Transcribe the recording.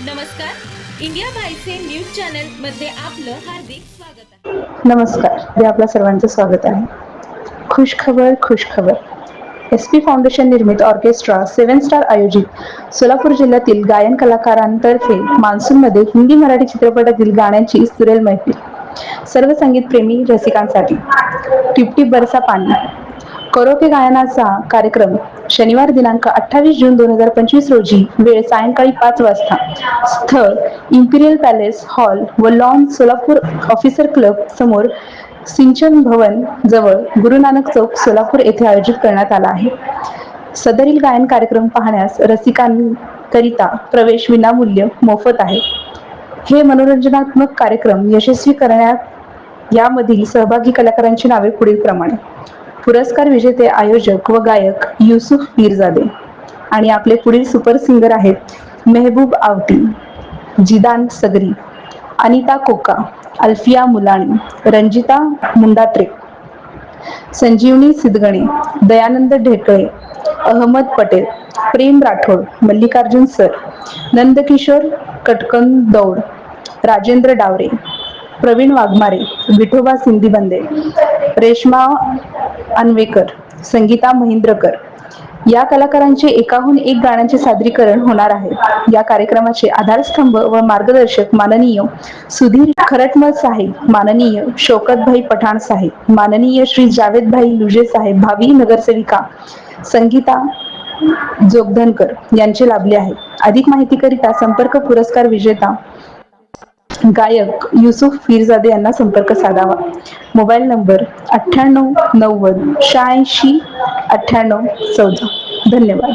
नमस्कार. India भाईचे news channel मध्ये आपलं हार्दिक स्वागत आहे. नमस्कार. ते आपल्या सर्वांचं स्वागत आहे. खुश खबर. SP फाउंडेशन निर्मित ऑर्केस्ट्रा 7 स्टार आयोजित सोलापूर जिल्ह्यातील गायन कलाकारांतर्फे मान्सूनमध्ये हिंदी मराठी चित्रपटातील गाण्यांची सुरेल मैफिल. सर्व संगीत प्रेमी रसिकांसाठी टिप टिप बरसा पाणी करोके गायनाचा कार्यक्रम शनिवार दिनांक 28 जून 2025 रोजी वेळ सायंकाळी 5 वाजता. स्थळ इम्पिरियल पॅलेस हॉल व लॉन सोलापूर ऑफिसर क्लब समोर सिंचन भवन जवळ गुरु नानक चौक सोलापूर येथे आयोजित करण्यात आला आहे. सदरील गायन कार्यक्रम पाहण्यास रसिकांकरिता प्रवेश विनामूल्य मोफत आहे. हे मनोरंजनात्मक कार्यक्रम यशस्वी करण्यात यामधील सहभागी कलाकारांची नावे पुढील प्रमाणे: पुरस्कार विजेते आयोजक व गायक युसुफ पीरजादे आणि आपले पुढील सुपर सिंगर आहेत मेहबूब आवटी, जिदान सगरी, अनिता कोका, अल्फिया मुलाणी, रंजिता मुंडात्रे, संजीवनी सिद्धगणे, दयानंद ढेकळे, अहमद पटेल, प्रेम राठोड, मल्लिकार्जुन सर, नंदकिशोर कटकन दौड, राजेंद्र डावरे, प्रवीण वाघमारे, विठोबा सिंधी बंदे, रेश्मा अन्वेकर, संगीता महिंद्रकर या कलाकारांचे एकाहून एक गाण्यांचे सादरीकरण होणार आहे. या कार्यक्रमाचे आधारस्तंभ व मार्गदर्शक माननीय सुधीर खरटमल साहेब, माननीय शौकतभाई पठाण साहेब, माननीय श्री जावेदभाई लुजे साहेब, भावी नगरसेविका संगीता जोगधनकर यांचे लाभले आहे. अधिक माहितीकरिता संपर्क पुरस्कार विजेता गायक युसुफ पीरजादे यांना संपर्क साधावा. Mobile number 98 90 86 98 14. धन्यवाद.